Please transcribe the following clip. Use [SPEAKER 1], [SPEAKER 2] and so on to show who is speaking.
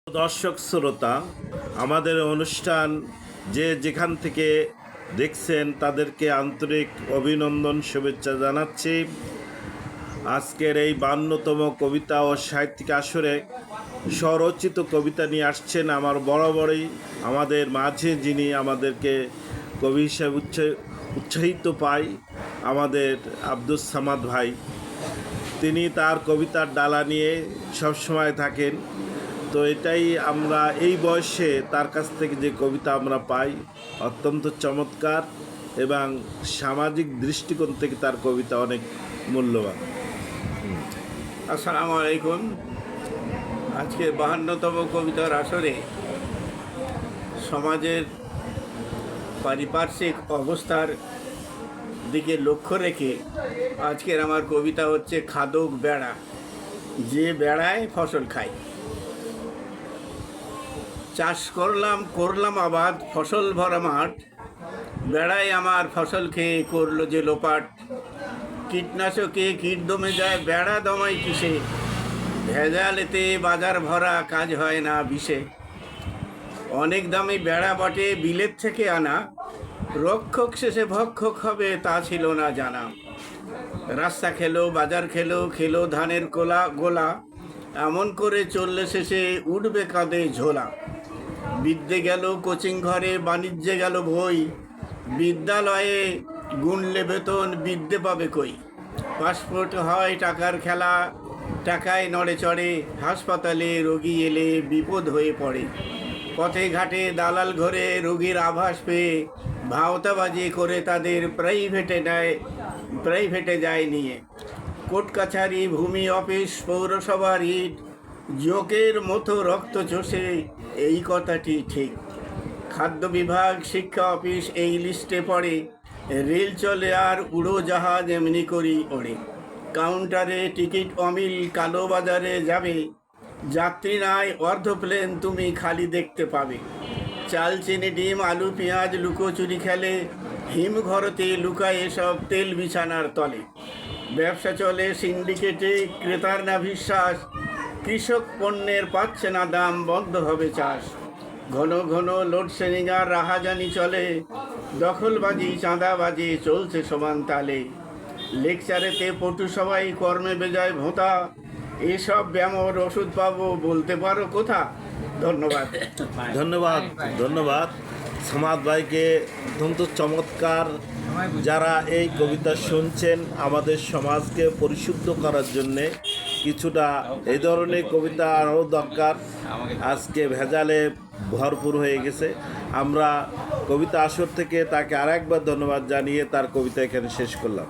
[SPEAKER 1] দর্শক শ্রোতা, আমাদের অনুষ্ঠান যে যেখান থেকে দেখছেন তাদেরকে আন্তরিক অভিনন্দন, শুভেচ্ছা জানাচ্ছি। আজকের এই 52তম কবিতা ও সাহিত্যিক আসরে স্বরচিত কবিতা নিয়ে আসছেন আমার বরাবরই আমাদের মাঝে, যিনি আমাদেরকে কবি হিসেবে উৎসাহিত পাই, আমাদের আব্দুস সামাদ ভাই। তিনি তার কবিতার ডালা নিয়ে সবসময় থাকেন। তো এটাই আমরা এই বয়সে তার কাছ থেকে যে কবিতা আমরা পাই অত্যন্ত চমৎকার, এবং সামাজিক দৃষ্টিকোণ থেকে তার কবিতা অনেক মূল্যবান।
[SPEAKER 2] আসসালামু আলাইকুম। আজকে 52তম কবিতার আসরে সমাজের পারিপার্শ্বিক অবস্থার দিকে লক্ষ্য রেখে আজকের আমার কবিতা হচ্ছে খাদক বেড়া, যে বেড়ায় ফসল খায়। চাষ করলাম আবাদ, ফসল ভরা মাঠ, বেড়ায় আমার ফসল খেয়ে করলো যে লোপাট। কীটনাশকে কীট দমে যায়, বেড়া দমাই কিসে, ভেজালেতে বাজার ভরা, কাজ হয় না বিষে। অনেক দামি বেড়া বটে বিলেত থেকে আনা, রক্ষক শেষে ভক্ষক হবে তা ছিল না জানা। রাস্তা খেলো, বাজার খেলো, খেলো ধানের গোলা, এমন করে চললে শেষে উঠবে কাঁধে ঝোলা। বিদ্যে গেল কোচিং ঘরে, বাণিজ্যে গেল বই, বিদ্যালয়ে গুনলে বেতন, বিদ্যে পাবে কই। পাসপোর্ট হয় টাকার খেলা, টাকায় নড়ে চড়ে, হাসপাতালে রোগী এলে বিপদ হয়ে পড়ে। পথে ঘাটে দালাল ঘরে রোগীর আভাস পেয়ে, ভাওতাবাজি করে তাদের প্রাইভেটে যায় নিয়ে। কোর্ট কাছারি, ভূমি অফিস, পৌরসভার ইট, জোকের মতো রক্ত চষে, এই কথাটি ঠিক। খাদ্য বিভাগ, শিক্ষা অফিস এই লিস্টে পড়ে, রেল চলে আর উড়োজাহাজ এমনি করি ওড়ে। কাউন্টারে টিকিট অমিল, কালো বাজারে যাবে, যাত্রী নাই অর্ধ প্লেন তুমি খালি দেখতে পাবে। চাল, চিনি, ডিম, আলু, পেঁয়াজ লুকোচুরি খেলে, হিমঘরতে লুকায় এসব তেল বিছানার তলে। ব্যবসা চলে সিন্ডিকেটে, ক্রেতার না বিশ্বাস, কৃষক পণ্যের পাচ্ছে না দাম, বন্ধ হবে চাষ। ঘন ঘন লোডশেডিং আর রাহাজানি চলে, দখলবাজি চাঁদাবাজি চলছে সমান তালে। লেকচারেতে পটু সবাই, কর্মে বেজায় ভোঁতা, এসব ব্যামোর ওষুধ পাবো বলতে পারো কোথা। ধন্যবাদ।
[SPEAKER 1] ধন্যবাদ সামাদ ভাইকে। অত্যন্ত চমৎকার। যারা এই কবিতা শুনছেন, আমাদের সমাজকে পরিশুদ্ধ করার জন্যে কিছুটা এই ধরনের কবিতা আরও দরকার। আজকে ভেজালে ভরপুর হয়ে গেছে। আমরা কবিতা আসর থেকে তাকে আরেকবার ধন্যবাদ জানিয়ে তার কবিতা এখানে শেষ করলাম।